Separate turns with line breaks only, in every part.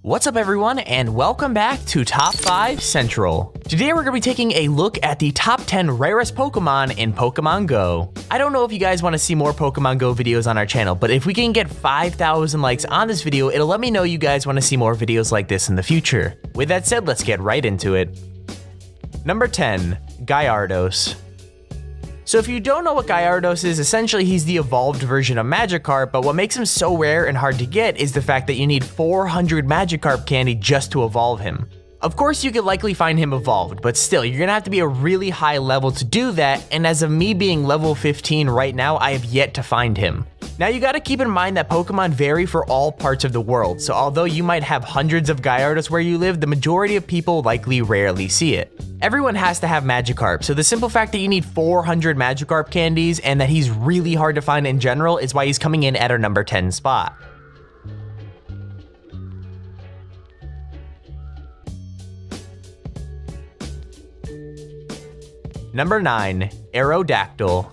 What's up everyone, and welcome back to Top 5 Central. Today we're going to be taking a look at the top 10 rarest Pokemon in Pokemon Go. I don't know if you guys want to see more Pokemon Go videos on our channel, but if we can get 5,000 likes on this video, it'll let me know you guys want to see more videos like this in the future. With that said, let's get right into it. Number 10, Gyarados. So if you don't know what Gyarados is, essentially he's the evolved version of Magikarp, but what makes him so rare and hard to get is the fact that you need 400 Magikarp candy just to evolve him. Of course you could likely find him evolved, but still, you're gonna have to be a really high level to do that, and as of me being level 15 right now, I have yet to find him. Now you gotta keep in mind that Pokemon vary for all parts of the world, so although you might have hundreds of Gyarados where you live, the majority of people likely rarely see it. Everyone has to have Magikarp, so the simple fact that you need 400 Magikarp candies and that he's really hard to find in general is why he's coming in at our number 10 spot. Number 9, Aerodactyl.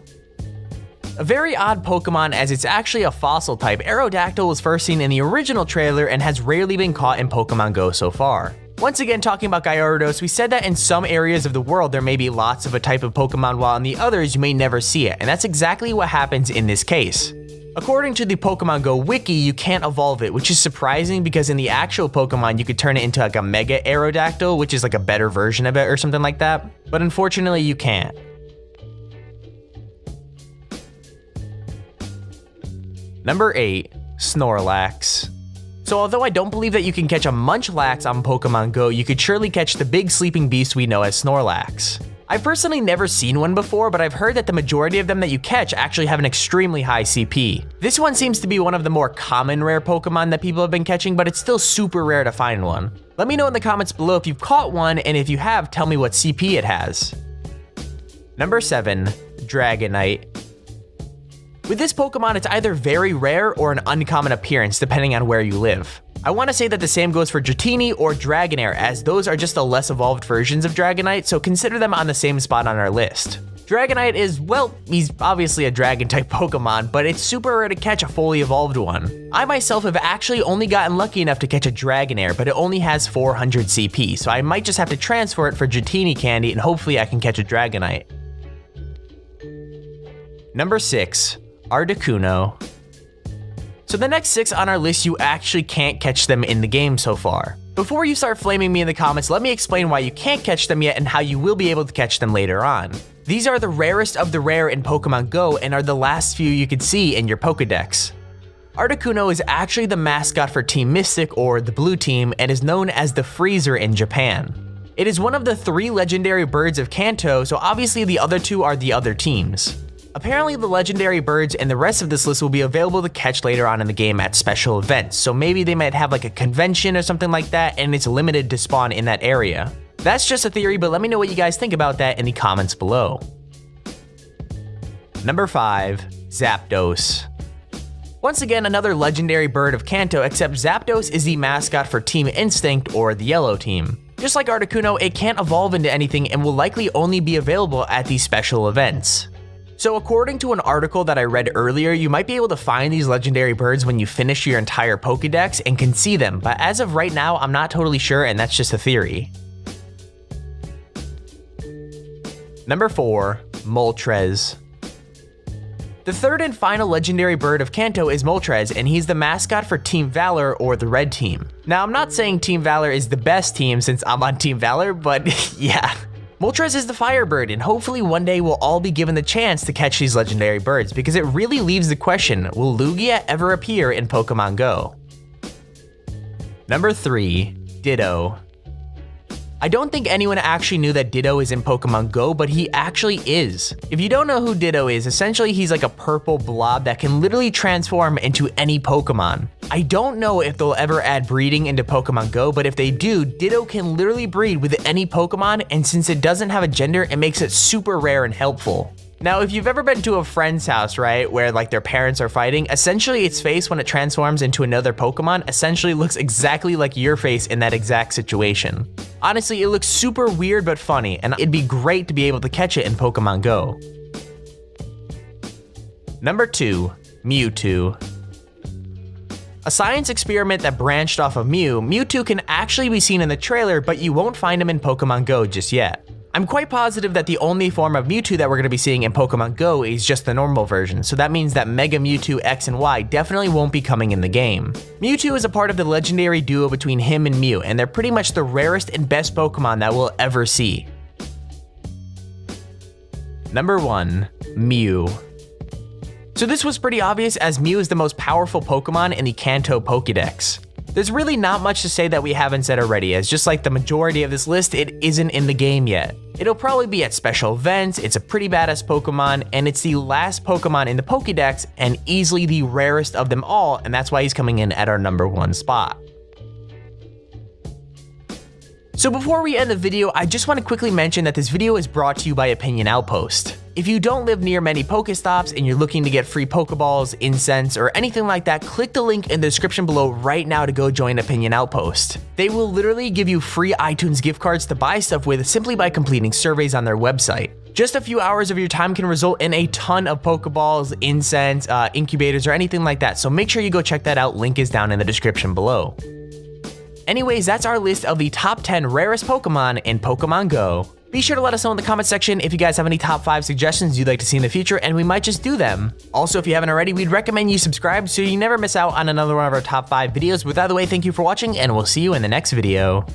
A very odd Pokemon as it's actually a fossil type. Aerodactyl was first seen in the original trailer and has rarely been caught in Pokemon Go so far. Once again, talking about Gyarados, we said that in some areas of the world there may be lots of a type of Pokemon while in the others you may never see it, and that's exactly what happens in this case. According to the Pokemon Go wiki, you can't evolve it, which is surprising because in the actual Pokemon you could turn it into like a Mega Aerodactyl, which is like a better version of it or something like that, but unfortunately you can't. Number 8, Snorlax. So although I don't believe that you can catch a Munchlax on Pokemon Go, you could surely catch the big sleeping beast we know as Snorlax. I've personally never seen one before, but I've heard that the majority of them that you catch actually have an extremely high CP. This one seems to be one of the more common rare Pokemon that people have been catching, but it's still super rare to find one. Let me know in the comments below if you've caught one, and if you have, tell me what CP it has. Number 7, Dragonite. With this Pokemon, it's either very rare or an uncommon appearance depending on where you live. I want to say that the same goes for Dratini or Dragonair, as those are just the less evolved versions of Dragonite, so consider them on the same spot on our list. Dragonite is, well, he's obviously a dragon type Pokemon, but it's super rare to catch a fully evolved one. I myself have actually only gotten lucky enough to catch a Dragonair, but it only has 400 CP, so I might just have to transfer it for Dratini candy and hopefully I can catch a Dragonite. Number 6, Articuno. So the next 6 on our list, you actually can't catch them in the game so far. Before you start flaming me in the comments, let me explain why you can't catch them yet and how you will be able to catch them later on. These are the rarest of the rare in Pokemon Go and are the last few you could see in your Pokedex. Articuno is actually the mascot for Team Mystic, or the blue team, and is known as the Freezer in Japan. It is one of the 3 legendary birds of Kanto, so obviously the other 2 are the other teams. Apparently the legendary birds and the rest of this list will be available to catch later on in the game at special events, so maybe they might have like a convention or something like that and it's limited to spawn in that area. That's just a theory, but let me know what you guys think about that in the comments below. Number 5, Zapdos. Once again, another legendary bird of Kanto, except Zapdos is the mascot for Team Instinct, or the yellow team. Just like Articuno, it can't evolve into anything and will likely only be available at these special events. So according to an article that I read earlier, you might be able to find these legendary birds when you finish your entire Pokedex and can see them, but as of right now, I'm not totally sure and that's just a theory. Number 4, Moltres. The third and final legendary bird of Kanto is Moltres, and he's the mascot for Team Valor, or the red team. Now I'm not saying Team Valor is the best team since I'm on Team Valor, but yeah. Moltres is the Firebird, and hopefully one day we'll all be given the chance to catch these legendary birds, because it really leaves the question, will Lugia ever appear in Pokemon Go? Number 3, Ditto. I don't think anyone actually knew that Ditto is in Pokemon Go, but he actually is. If you don't know who Ditto is, essentially he's like a purple blob that can literally transform into any Pokemon. I don't know if they'll ever add breeding into Pokemon Go, but if they do, Ditto can literally breed with any Pokemon, and since it doesn't have a gender, it makes it super rare and helpful. Now, if you've ever been to a friend's house, right, where like their parents are fighting, essentially its face when it transforms into another Pokemon essentially looks exactly like your face in that exact situation. Honestly, it looks super weird but funny, and it'd be great to be able to catch it in Pokemon Go. Number 2, Mewtwo. A science experiment that branched off of Mew, Mewtwo can actually be seen in the trailer, but you won't find him in Pokemon Go just yet. I'm quite positive that the only form of Mewtwo that we're going to be seeing in Pokemon Go is just the normal version, so that means that Mega Mewtwo X and Y definitely won't be coming in the game. Mewtwo is a part of the legendary duo between him and Mew, and they're pretty much the rarest and best Pokemon that we'll ever see. Number 1. Mew. So this was pretty obvious, as Mew is the most powerful Pokemon in the Kanto Pokédex. There's really not much to say that we haven't said already, as just like the majority of this list, it isn't in the game yet. It'll probably be at special events, it's a pretty badass Pokemon, and it's the last Pokemon in the Pokédex and easily the rarest of them all, and that's why he's coming in at our number 1 spot. So before we end the video, I just want to quickly mention that this video is brought to you by Opinion Outpost. If you don't live near many Pokestops and you're looking to get free Pokeballs, incense, or anything like that, click the link in the description below right now to go join Opinion Outpost. They will literally give you free iTunes gift cards to buy stuff with simply by completing surveys on their website. Just a few hours of your time can result in a ton of Pokeballs, incense, incubators, or anything like that, so make sure you go check that out. Link is down in the description below. Anyways, that's our list of the top 10 rarest Pokemon in Pokemon Go. Be sure to let us know in the comment section if you guys have any top 5 suggestions you'd like to see in the future, and we might just do them. Also, if you haven't already, we'd recommend you subscribe so you never miss out on another one of our top 5 videos. With that out of the way, thank you for watching, and we'll see you in the next video.